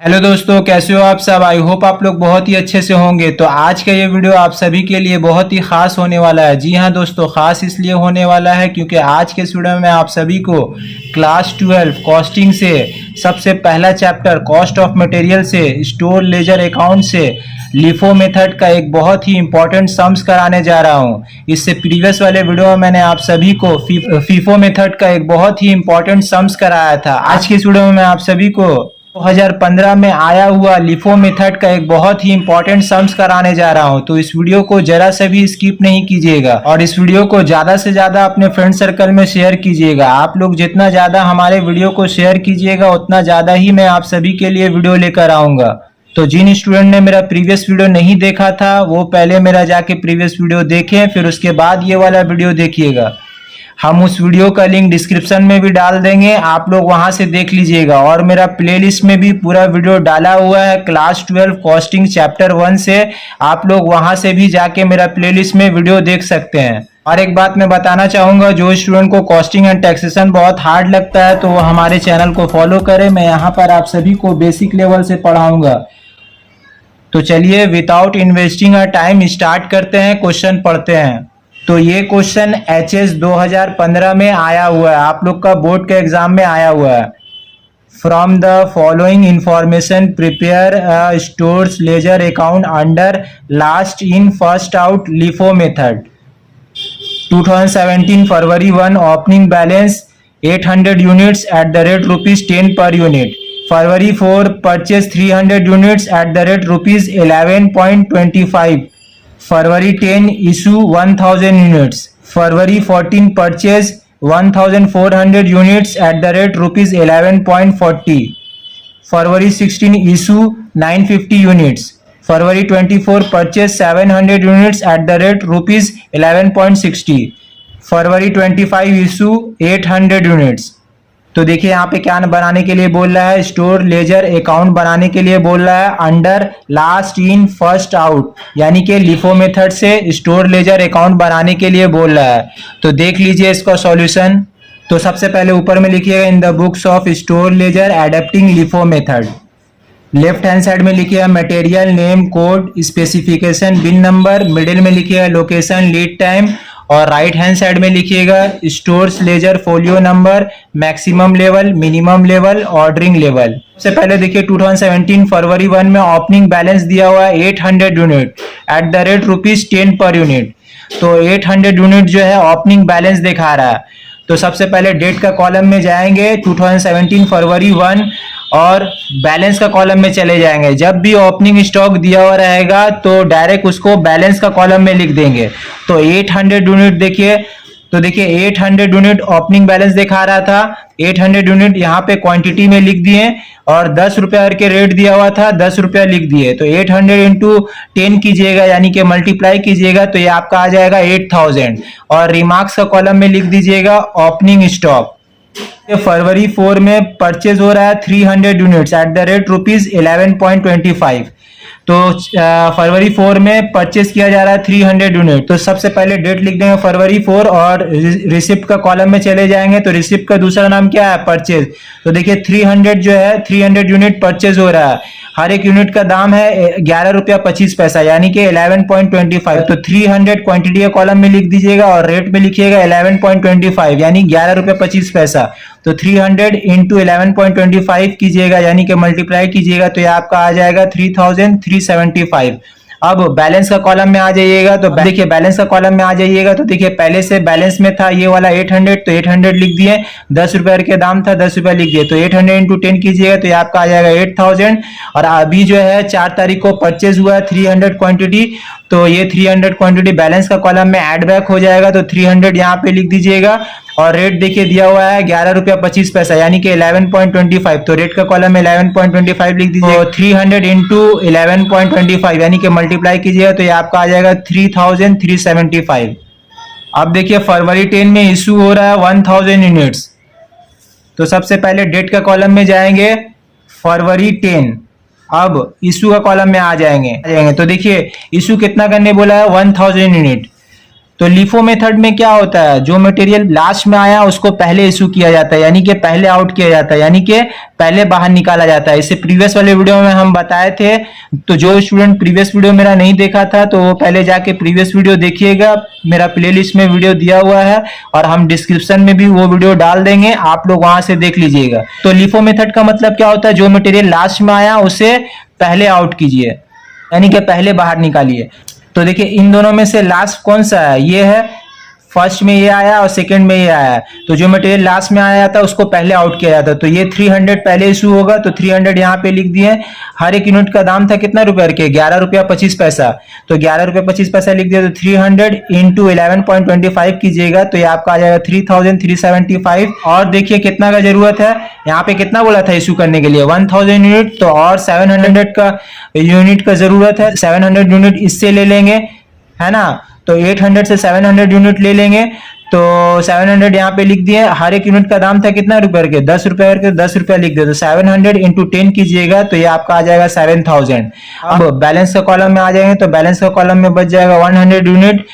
Hello दोस्तों, कैसे हो आप सब। आई होप आप लोग बहुत ही अच्छे से होंगे। तो आज का ये वीडियो आप सभी के लिए बहुत ही खास होने वाला है। जी हाँ दोस्तों, खास इसलिए होने वाला है क्योंकि आज के इस वीडियो में मैं आप सभी को क्लास 12 कॉस्टिंग से सबसे पहला चैप्टर कॉस्ट ऑफ मटेरियल से स्टोर लेजर अकाउंट से लिफो मेथड का एक बहुत ही इंपॉर्टेंट सम्स कराने जा रहा हूँ। इससे प्रीवियस वाले वीडियो में मैंने आप सभी को फीफो मेथड का एक बहुत ही इंपॉर्टेंट सम्स कराया था। आज की इस वीडियो में मैं आप सभी को 2015 में आया हुआ लिफो मेथड का एक बहुत ही इंपॉर्टेंट सम्स कराने जा रहा हूं। तो इस वीडियो को जरा से भी स्किप नहीं कीजिएगा और इस वीडियो को ज्यादा से ज्यादा अपने फ्रेंड सर्कल में शेयर कीजिएगा। आप लोग जितना ज्यादा हमारे वीडियो को शेयर कीजिएगा उतना ज्यादा ही मैं आप सभी के लिए वीडियो लेकर आऊंगा। तो जिन स्टूडेंट ने मेरा प्रीवियस वीडियो नहीं देखा था वो पहले मेरा जाके प्रीवियस वीडियो देखें, फिर उसके बाद ये वाला वीडियो देखिएगा। हम उस वीडियो का लिंक डिस्क्रिप्शन में भी डाल देंगे, आप लोग वहां से देख लीजिएगा। और मेरा प्लेलिस्ट में भी पूरा वीडियो डाला हुआ है क्लास 12 कॉस्टिंग चैप्टर 1 से, आप लोग वहां से भी जाके मेरा प्लेलिस्ट में वीडियो देख सकते हैं। और एक बात मैं बताना चाहूंगा, जो स्टूडेंट को कॉस्टिंग एंड टैक्सेशन बहुत हार्ड लगता है तो वो हमारे चैनल को फॉलो करें। मैं यहाँ पर आप सभी को बेसिक लेवल से पढ़ाऊंगा। तो चलिए without investing a time start करते हैं, क्वेश्चन पढ़ते हैं। तो ये क्वेश्चन HS 2015 में आया हुआ है, आप लोग का बोर्ड के एग्जाम में आया हुआ है। From the following information prepare stores ledger account under last in first out LIFO method. 2017 February 1 opening balance 800 units at the rate ₹10 per unit. February 4 purchase 300 units at the rate ₹11.25। February 10 issue 1000 units. February 14 purchase 1400 units at the rate ₹11.40. February 16 issue 950 units. February 24 purchase 700 units at the rate ₹11.60. February 25 issue 800 units. तो देखिए यहाँ पे क्या बनाने के लिए बोल रहा है, स्टोर लेजर अकाउंट बनाने के लिए बोल रहा है under last in first out, यानी कि लिफो मेथड से स्टोर लेजर अकाउंट बनाने के लिए बोल रहा है। तो देख लीजिए इसका सॉल्यूशन। तो सबसे पहले ऊपर में लिखिएगा in the books of store laser adapting LIFO method. Left hand side में लिखिएगा मटेरियल नेम कोड स्पेसिफिकेशन बिन नंबर, मिडिल में लिखिएगा लोकेशन लीड टाइम और राइट हैंड साइड में लिखिएगा stores ledger folio number, maximum level, minimum level, ordering level. सबसे पहले देखिए 2017 फरवरी 1 में ओपनिंग बैलेंस दिया हुआ है 800 unit at the rate ₹10 per unit. तो 800 यूनिट जो है ओपनिंग बैलेंस दिखा रहा है। तो सबसे पहले डेट का कॉलम में जाएंगे 2017 फरवरी 1 और बैलेंस का कॉलम में चले जाएंगे। जब भी ओपनिंग स्टॉक दिया हुआ रहेगा तो डायरेक्ट उसको बैलेंस का कॉलम में लिख देंगे। तो 800 यूनिट देखिए, तो देखिए 800 यूनिट ओपनिंग बैलेंस दिखा रहा था। 800 यूनिट यहाँ पे क्वांटिटी में लिख दिए और 10 रुपये के रेट दिया हुआ था, 10 रुपया लिख दिए। तो 800 इंटू 10 कीजिएगा, यानी कि मल्टीप्लाई कीजिएगा तो ये आपका आ जाएगा 8000 और रिमार्क्स का कॉलम में लिख दीजिएगा ओपनिंग स्टॉक। फरवरी 4 में परचेज हो रहा है 300 यूनिट्स एट द रेट ₹11.25। तो फरवरी 4 में परचेज किया जा रहा है 300 यूनिट। तो सबसे पहले डेट लिख देंगे फरवरी 4 और रिसिप्ट का कॉलम में चले जाएंगे। तो रिसिप्ट का दूसरा नाम क्या है, परचेज। तो देखिए 300 जो है 300 यूनिट परचेज हो रहा है। हर एक यूनिट का दाम है ₹11.25, यानी कि 11.25। तो 300 क्वांटिटी का कॉलम में लिख दीजिएगा और रेट में लिखिएगा 11.25, यानी ₹11.25। तो 300 इंटू 11.25 कीजिएगा, यानी कि मल्टीप्लाई कीजिएगा तो ये आपका आ जाएगा 3375। अब बैलेंस का कॉलम में आ जाइएगा। तो देखिए बैलेंस का कॉलम में आ जाइएगा तो देखिए पहले से बैलेंस में था ये वाला 800, तो 800 लिख दिए। 10 रुपए के दाम था, 10 रुपए लिख दिए। तो 800 इंटू 10 कीजिएगा तो ये आपका आ जाएगा 8000। और अभी जो है 4 तारीख को परचेज हुआ है 300 क्वांटिटी, तो ये 300 क्वांटिटी बैलेंस का कॉलम में ऐड बैक हो जाएगा। तो 300 यहाँ पे लिख दीजिएगा और रेट देखिए दिया हुआ है ₹11.25, यानी कि 11.25। तो रेट का कॉलम में 11.25 लिख दीजिए। तो 300 इंटू 11.25, यानी कि मल्टीप्लाई कीजिएगा तो ये आपका आ जाएगा 3375। अब देखिए फरवरी 10 में इशू हो रहा है 1000 यूनिट्स। तो सबसे पहले डेट का कॉलम में जाएंगे फरवरी 10, अब इशू का कॉलम में आ जाएंगे। तो देखिए इशू कितना करने बोला है 1000 यूनिट। तो लिफो मेथड में क्या होता है, जो मटेरियल लास्ट में आया उसको पहले इशू किया जाता है, यानी कि पहले आउट किया जाता है, यानी कि पहले बाहर निकाला जाता है। इसे प्रीवियस वाले वीडियो में हम बताए थे, तो जो स्टूडेंट प्रीवियस वीडियो मेरा नहीं देखा था तो वो पहले जाके प्रीवियस वीडियो देखिएगा, मेरा प्लेलिस्ट में वीडियो दिया हुआ है और हम डिस्क्रिप्शन में भी वो वीडियो डाल देंगे, आप लोग वहां से देख लीजिएगा। तो लिफो मेथड का मतलब क्या होता है, जो मटेरियल लास्ट में आया उसे पहले आउट कीजिए, यानी कि पहले बाहर निकालिए। तो देखिए इन दोनों में से लास्ट कौन सा है, ये है, फर्स्ट में ये आया और सेकंड में ये आया। तो जो मटेरियल लास्ट में आया था उसको पहले आउट किया जाता, तो ये 300 पहले इशू होगा, तो 300 यहाँ पे लिख दिए। हर एक यूनिट का दाम था कितना रुपए के, 11 रुपया 25 पैसा, तो 11 रुपया 25 पैसा लिख दिया। तो 300 इंटू 11.25 कीजिएगा तो ये आपका आ जाएगा 3375। और देखिए कितना का जरूरत है, यहाँ पे कितना बोला था इशू करने के लिए, 1000 यूनिट, तो और 700 का यूनिट का जरूरत है, 700 यूनिट इससे ले लेंगे, है ना। तो 800 से 700 यूनिट ले लेंगे, तो 700 यहाँ पे लिख दिए। हर एक यूनिट का दाम था कितना रुपए के, 10 रुपए करके 10 रुपया लिख दिया, तो 700 इंटू 10 कीजिएगा तो ये आपका आ जाएगा 7000। अब बैलेंस का कॉलम में आ जाएंगे, तो बैलेंस का कॉलम में बच जाएगा 100 यूनिट।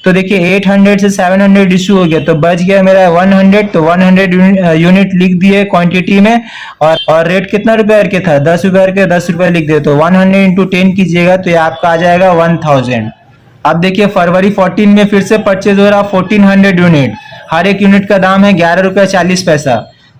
तो देखिए 800 से 700 इशू हो गया, तो बच गया मेरा 100, तो 100 यूनिट लिख दिए क्वांटिटी में। और रेट कितना रुपए के था, 10 रुपए करके 10 रुपया लिख दिए, तो 100 इंटू 10 कीजिएगा तो ये आपका आ जाएगा 1000। अब देखिए फरवरी 14 में फिर से परचेज हो रहा 1400 यूनिट, हर एक यूनिट का दाम है 11 रुपया 40 पैसा।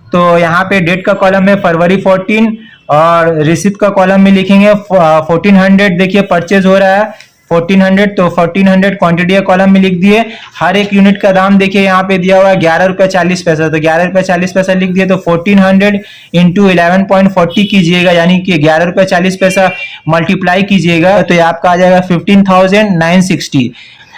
तो यहाँ पे डेट का कॉलम में फरवरी 14 और रिसिप्ट का कॉलम में लिखेंगे 1400। देखिए परचेज हो रहा है 1400, तो 1400 क्वांटिटी का कॉलम में लिख दिए। हर एक यूनिट का दाम देखिए यहाँ पे दिया हुआ है 11 रुपया 40 पैसा, तो 11 रुपया 40 पैसा लिख दिए। तो 1400 इंटू 11.40 कीजिएगा, यानी कि 11 रुपया 40 पैसा मल्टीप्लाई कीजिएगा तो ये आपका आ जाएगा 15,960,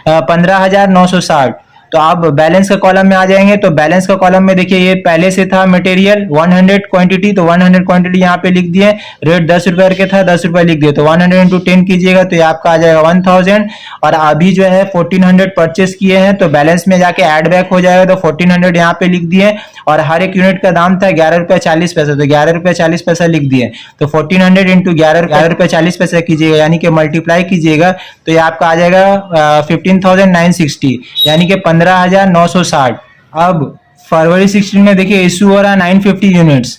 15,960। तो आप बैलेंस का कॉलम में आ जाएंगे, तो बैलेंस का कॉलम में देखिए ये पहले से था मटेरियल 100 क्वांटिटी, तो 100 क्वांटिटी यहाँ पे लिख दिए। रेट 10 रुपए करके था, 10 रुपए लिख दिए, तो 100 इंटू 10 कीजिएगा तो ये आपका आ जाएगा 1000। और अभी जो है 1400 परचेस किए हैं, तो बैलेंस में जाके ऐड बैक हो जाएगा, तो 1400 यहाँ पे लिख दिए। और हर एक यूनिट का दाम था 11 रुपया 40 पैसा, तो 11 रुपया 40 पैसा लिख दिए। तो 1400 इंटू 11 रुपया 40 पैसा कीजिएगा, यानी कि मल्टीप्लाई कीजिएगा तो ये आपका आ जाएगा 15,960, यानी कि 15,960। अब फरवरी 16 में देखिए इशू हो रहा है 950 यूनिट्स।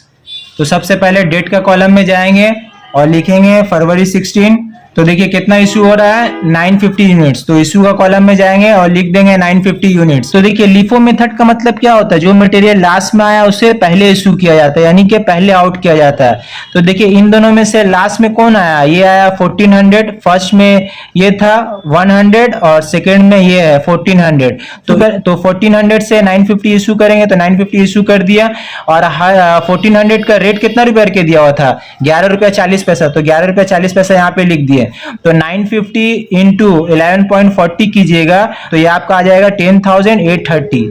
तो सबसे पहले डेट का कॉलम में जाएंगे और लिखेंगे फरवरी 16। तो देखिए कितना इशू हो रहा है 950 यूनिट्स, तो इशू का कॉलम में जाएंगे और लिख देंगे 950 यूनिट्स। तो देखिए लिफो मेथड का मतलब क्या होता है, जो मटेरियल लास्ट में आया उसे पहले इशू किया जाता है, यानी कि पहले आउट किया जाता है। तो देखिए इन दोनों में से लास्ट में कौन आया, ये आया 1400, फर्स्ट में ये था 100 और सेकेंड में ये है 1400। तो 1400 से 950 इशू करेंगे, तो 950 इशू कर दिया। और 1400 का रेट कितना रुपए करके दिया हुआ था, 11 रुपया 40 पैसा, तो 11 रुपया 40 पैसा यहाँ पे लिख दिए। तो 950 इंटू 11.40 कीजिएगा तो ये आपका आ जाएगा 10,830।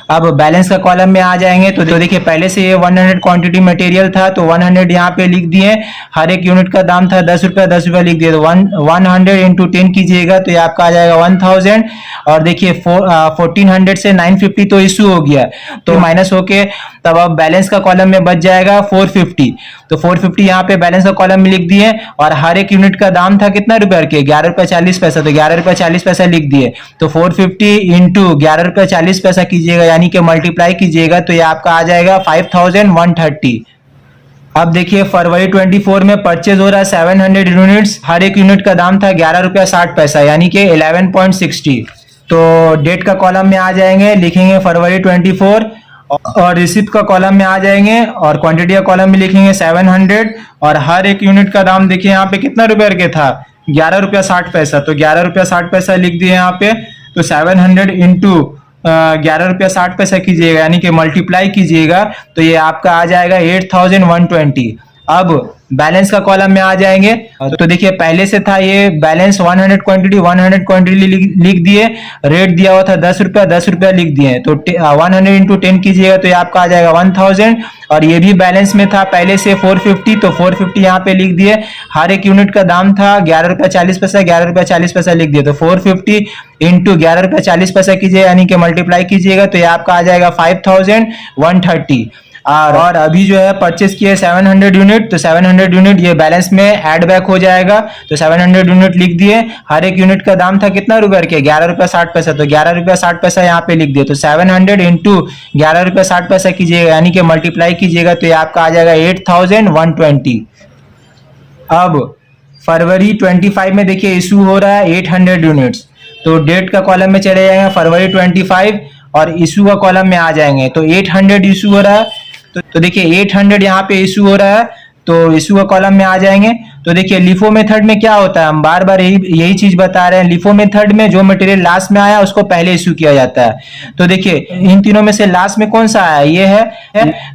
अब बैलेंस का कॉलम में आ जाएंगे, तो देखिए पहले से ये 100 क्वांटिटी मटेरियल था, तो 100 यहाँ पे लिख दिए। हर एक यूनिट का दाम था 10 रुपया, 10 रुपया लिख दिए, तो 100 इंटू 10 कीजिएगा तो ये आपका आ जाएगा 1000। और देखिए 1400 से 950 तो इशू हो गया, तो माइनस होके तब अब बैलेंस का कॉलम में बच जाएगा 450। तो 450 यहाँ पे बैलेंस का कॉलम में लिख दिए। और हर एक यूनिट का दाम था कितना रुपए के, 11 रुपया 40 पैसा, तो 11 रुपया 40 पैसा लिख दिए। तो 450 इंटू 11 रुपया 40 पैसा कीजिएगा, यानी कि मल्टीप्लाई कीजिएगा तो ये आपका आ जाएगा 5130। अब देखिए फरवरी 24 में परचेज हो रहा है 700 यूनिट्स, हर एक यूनिट का दाम था 11 रुपया 60 पैसा, यानी कि 11.60। तो डेट का कॉलम में आ जाएंगे, लिखेंगे फरवरी 24 और रिसिप्ट का कॉलम में आ जाएंगे और क्वांटिटी का कॉलम में लिखेंगे 700। और हर एक यूनिट का दाम देखिए यहाँ पे कितना रुपए के था, 11 रुपया 60 पैसा, तो 11 रुपया 60 पैसा लिख दिए यहाँ पे। तो 700 इंटू 11 रुपया 60 पैसा कीजिएगा, यानी कि मल्टीप्लाई कीजिएगा तो ये आपका आ जाएगा 8120। अब बैलेंस का कॉलम में आ जाएंगे, तो देखिए पहले से था ये बैलेंस 100 क्वांटिटी लिख दिए। रेट दिया हुआ था 10 रुपया, 10 रुपया लिख दिए। तो 100 इंटू 10 कीजिएगा तो ये आपका आ जाएगा 1000। और ये भी बैलेंस में था पहले से 450, तो 450 यहाँ पे लिख दिए। हर एक यूनिट का दाम था 11 रुपया 40 पैसा, 11 रुपया 40 पैसा लिख दिए। तो 450 इंटू 11 रुपया 40 पैसा कीजिए, यानी कि मल्टीप्लाई कीजिएगा तो ये आपका आ जाएगा 5130। और अभी जो है परचेस किए 700 यूनिट, तो 700 यूनिट ये बैलेंस में ऐड बैक हो जाएगा। तो 700 यूनिट लिख दिए। हर एक यूनिट का दाम था कितना रुपए के, 11 रुपया 60 पैसा, तो 11 रुपया 60 पैसा यहाँ पे लिख दिए। तो 700 इंटू 11 रुपया 60 पैसा कीजिएगा, यानी कि मल्टीप्लाई कीजिएगा तो ये आपका आ जाएगा 8120। अब फरवरी 25 में देखिए इशू हो रहा है 800 यूनिट्स, तो डेट का कॉलम में चले जाएंगे फरवरी 25 और इशू का कॉलम में आ जाएंगे। तो 800 इशू हो रहा है, तो देखिए 800 यहाँ पे इशू हो रहा है, तो इशू का कॉलम में आ जाएंगे। तो देखिए लिफो मेथड में क्या होता है, हम बार बार यही चीज बता रहे हैं। लिफो मेथड में जो मटेरियल लास्ट में आया उसको पहले इशू किया जाता है। तो देखिए इन तीनों में से लास्ट में कौन सा आया, ये है,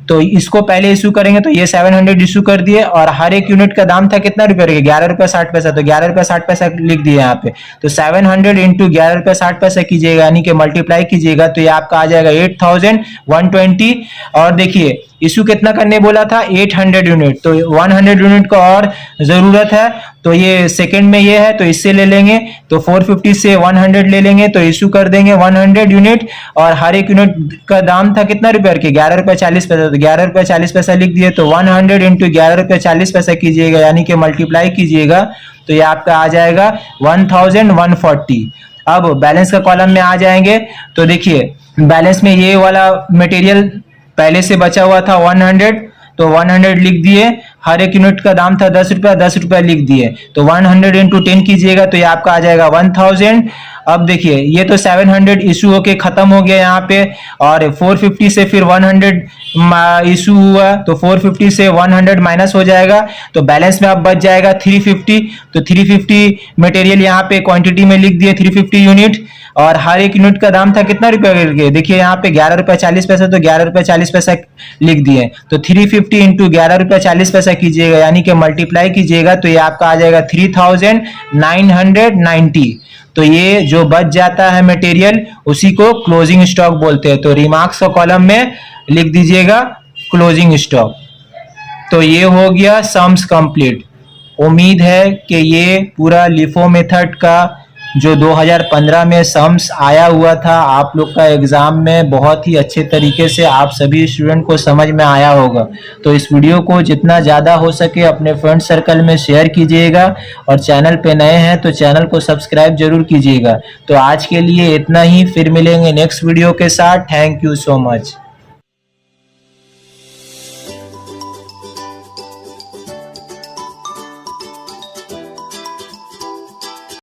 तो इसको पहले इशू करेंगे। तो ये 700 इशू कर दिए और हर एक यूनिट का दाम था कितना रुपए, 11 रुपया 60 पैसा, तो 11 रुपया 60 पैसा लिख दिए यहाँ पे। तो 700 इंटू 11 रुपया 60 पैसा कीजिएगा, यानी कि मल्टीप्लाई कीजिएगा तो ये आपका आ जाएगा 8120। और देखिए इशू कितना करने बोला था, 800 यूनिट, तो 100 यूनिट का और जरूरत है, तो ये सेकंड में ये है, तो इससे ले लेंगे। तो 450 से 100 ले लेंगे, तो इशू कर देंगे 100 यूनिट और हर एक यूनिट का दाम था कितना रुपए के, 11 रुपया 40 पैसा, तो 11 रुपया 40 पैसा लिख दिए। तो 100 इंटू 11 रुपया 40 पैसा कीजिएगा, यानी कि मल्टीप्लाई कीजिएगा तो ये आपका आ जाएगा 1140। अब बैलेंस का कॉलम में आ जाएंगे, तो देखिए बैलेंस में ये वाला मटेरियल पहले से बचा हुआ था 100, तो 100 लिख दिए। हर एक यूनिट का दाम था 10 रुपया, 10 रुपया लिख दिए। तो 100 इंटू 10 कीजिएगा तो ये आपका आ जाएगा 1000। अब देखिए ये तो 700 इशू होके खत्म हो गया यहाँ पे, और 450 से फिर 100 इशू हुआ, तो 450 से 100 माइनस हो जाएगा, तो बैलेंस में अब बच जाएगा 350। तो 350 मटेरियल यहाँ पे क्वांटिटी में लिख दिए 350 यूनिट, और हर एक यूनिट का दाम था कितना रुपया करके, देखिए यहाँ पे 11 रुपया 40 पैसा, तो 11 रुपया 40 पैसा लिख दिए। तो 350 इंटू 11 रुपया 40 पैसा कीजिएगा, यानी कि मल्टीप्लाई कीजिएगा तो ये आपका आ जाएगा 3990। तो ये जो बच जाता है मटेरियल उसी को क्लोजिंग स्टॉक बोलते हैं। तो रिमार्क्स का कॉलम में लिख दीजिएगा क्लोजिंग स्टॉक। तो ये हो गया सम्स कंप्लीट। उम्मीद है कि ये पूरा लिफो मेथड का जो 2015 में सम्स आया हुआ था आप लोग का एग्जाम में, बहुत ही अच्छे तरीके से आप सभी स्टूडेंट को समझ में आया होगा। तो इस वीडियो को जितना ज़्यादा हो सके अपने फ्रेंड सर्कल में शेयर कीजिएगा, और चैनल पे नए हैं तो चैनल को सब्सक्राइब जरूर कीजिएगा। तो आज के लिए इतना ही, फिर मिलेंगे नेक्स्ट वीडियो के साथ। Thank you so much.